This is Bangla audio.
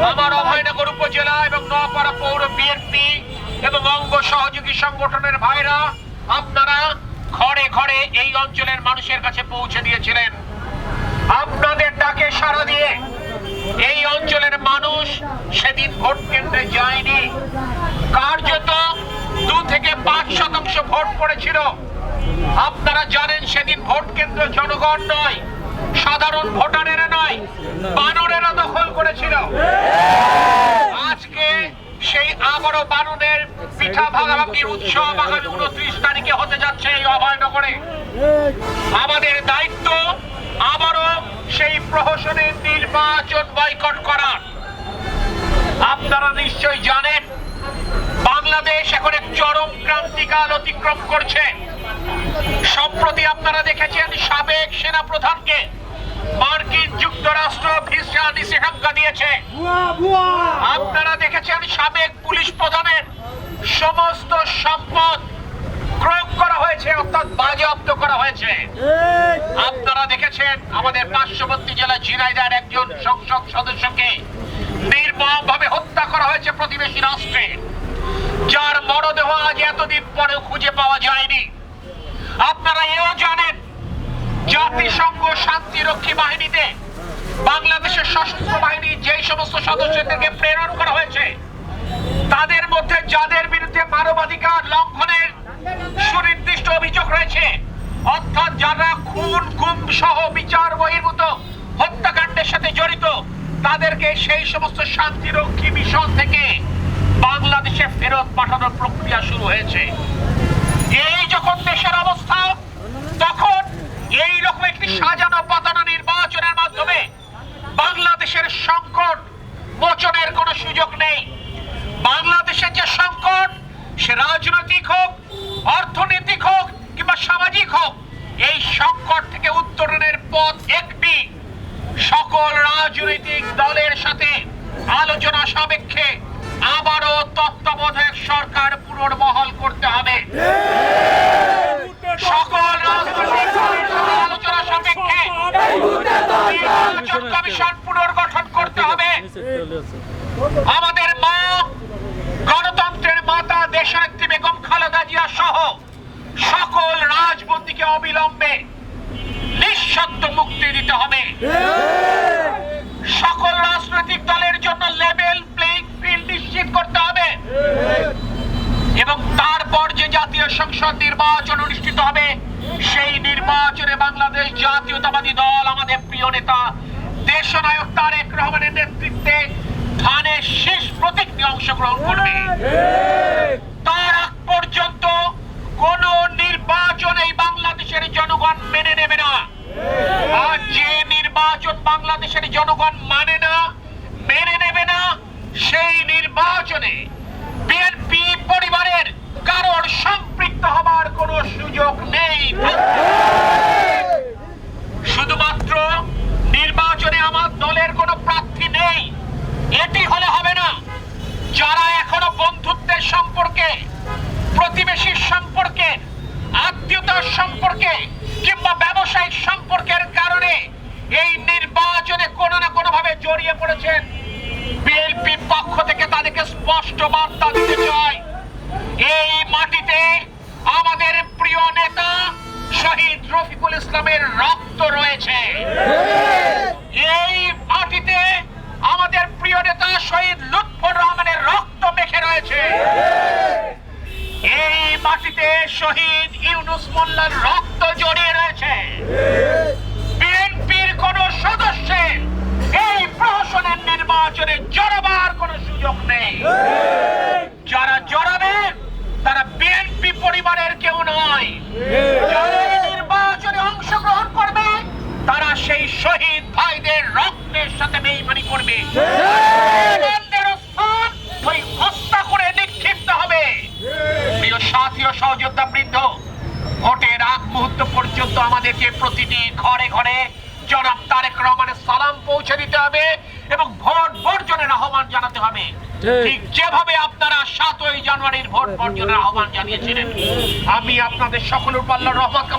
আমার অভয়নগর উপজেলা এবং নোয়াপাড়া পৌর বিএনপি এবং অঙ্গ সহযোগী সংগঠনের ভাইরা আপনারা ঘরে ঘরে এই অঞ্চলের মানুষের কাছে পৌঁছে দিয়েছিলেন। আপনাদের ডাকে সাড়া দিয়ে এই অঞ্চলের মানুষ সেদিন ভোট কেন্দ্রে যায়নি। কার্যত 2 থেকে 5% ভোট পড়েছিল। আপনারা জানেন সেদিন ভোট কেন্দ্র জনগণ নয়, সাধারণ ভোটারেরা নয়, বানরেরা দখল করেছিল। আজকে সেই আবারও বানরের পিঠা ভাগাভাগির উৎসব আগামী 29 তারিখে হতে যাচ্ছে এই অভয়নগরে। আমাদের দায়িত্ব আবারও সেই প্রহসনের নির্বাচন বয়কট করা। আপনারা নিশ্চয়ই জানেন বাংলাদেশ এখন এক চরম ক্রান্তিকাল অতিক্রম করছে। সম্প্রতি আপনারা দেখেছেন সাবেক সেনা প্রধানকে মার্কিন যুক্তরাষ্ট্র ভিসা নিষেধাজ্ঞা দিয়েছে। আপনারা দেখেছেন সাবেক পুলিশ প্রধানের সমস্ত সম্পদ ক্রয় করা হয়েছে, অর্থাৎ বাজেয়াপ্ত করা হয়েছে। আপনারা দেখেছেন আমাদের পার্শ্ববর্তী জেলা ঝিনাইদহের একজন সংসদ সদস্যকে নির্মমভাবে হত্যা করা হয়েছে প্রতিবেশী রাষ্ট্রে, যার মরদেহ আজ এতদিন পরেও খুঁজে পাওয়া যায়নি। আপনারা এও জানেন জাতিসংঘ শান্তিরক্ষী বাহিনীতে বাংলাদেশের সশস্ত্র বাহিনী যেই সমস্ত সদস্যদেরকে প্রেরণ করা হয়েছে তাদের মধ্যে যাদের বিরুদ্ধে মানবাধিকার লঙ্ঘনের সুনির্দিষ্ট অভিযোগ রয়েছে, অর্থাৎ যারা খুন গুম সহ বিচার বহির্ভূত হত্যাকাণ্ডের সাথে জড়িত, তাদেরকে সেই সমস্ত শান্তিরক্ষী মিশন থেকে বাংলাদেশে ফেরত পাঠানোর প্রক্রিয়া শুরু হয়েছে। এই যখন দেশের অবস্থা, তখন এই রকম একটি সাজানো পাতানো নির্বাচনের মাধ্যমে বাংলাদেশের সংকট মোচনের কোনো সুযোগ নেই। বাংলাদেশের যে সংকট, সে রাজনৈতিক হোক, অর্থনৈতিক হোক কিংবা সামাজিক হোক, এই সংকট থেকে উত্তরণের পথ একটি, সকল রাজনৈতিক দলের সাথে আলোচনা সাপেক্ষে আবারও তত্ত্বাবধায়ক সরকার পুনর্বহাল করতে হবে। সকল রাজনৈতিক দলের সাথে আলোচনা সাপেক্ষে নির্বাচন কমিশন পুনর্গঠন করতে হবে। আমাদের মা, গণতন্ত্রের মাতা দেশনেত্রী বেগম খালেদা জিয়া সহ সকল রাজবন্দীকে অবিলম্বে নিঃশর্ত মুক্তি দিতে হবে। সকল রাজনৈতিক দলের জন্য লেভেল প্লেইং ফিল্ড নিশ্চিত করতে হবে এবং তারপর যে জাতীয় সংসদ নির্বাচন অনুষ্ঠিত হবে, সেই নির্বাচনে বাংলাদেশ জাতীয়তাবাদী দল আমাদের প্রিয় নেতা দেশনায়ক তারেক রহমানের নেতৃত্বে ধানের শীষ প্রতীক নিয়ে অংশগ্রহণ করবে। তার আগ পর্যন্ত কোন নির্বাচন এই বাংলাদেশের জনগণ মেনে নেবে না। আর যে নির্বাচন বাংলাদেশের জনগণ মানে না, মেনে নেবে না, সেই নির্বাচনে বিএনপি পরিবারের কারোর সম্পৃক্ত হবার কোনো সুযোগ নেই। শুধুমাত্র নির্বাচনে আমার দলের কোনো প্রার্থী নেই, এটি হলে হবে না। যারা এখনো বন্ধুত্বের সম্পর্কে, প্রতিবেশীর সম্পর্কে, আত্মীয়তার সম্পর্কে কিংবা ব্যবসায়িক সম্পর্কের কারণে এই নির্বাচনে কোনো না কোনো ভাবে জড়িয়ে পড়েছেন, বিএনপি পক্ষ থেকে তাদেরকে স্পষ্ট বার্তা দিতে চাই, এই মাটিতে আমাদের প্রিয় নেতা শহীদ রফিকুল ইসলামের রক্ত রয়েছে। এই মাটিতে আমাদের প্রিয় নেতা শহীদ লুৎফর রহমানের রক্ত মেখে রয়েছে। এই মাটিতে শহীদ ইউনুস মোল্লার রক্ত জড়িয়ে রয়েছে। বিএনপির কোন সদস্যের এই প্রহসনের নির্বাচনে জড়াবার কোন সুযোগ নেই। যারা জড়াবে তারা বিএনপি পরিবারের কেউ নয়। যারা এই নির্বাচনে অংশগ্রহণ করবে তারা সেই শহীদ ভাইদের রক্তের সাথে বেইমানি করবে। হত্যা করে নিক্ষিপ্ত হবে। প্রিয় সাথী ও সহযোদ্ধা বৃন্দ, ভোটের আগ মুহূর্ত পর্যন্ত আমাদেরকে প্রতিটি ঘরে ঘরে জনাব তারেক রহমানের সালাম পৌঁছে দিতে হবে এবং ভোট বর্জনের আহ্বান জানাতে হবে। ঠিক যেভাবে আপনারা 7ই জানুয়ারির ভোট বর্জনের আহ্বান জানিয়েছিলেন, আমি আপনাদের সকলের উপর আল্লাহর রহমত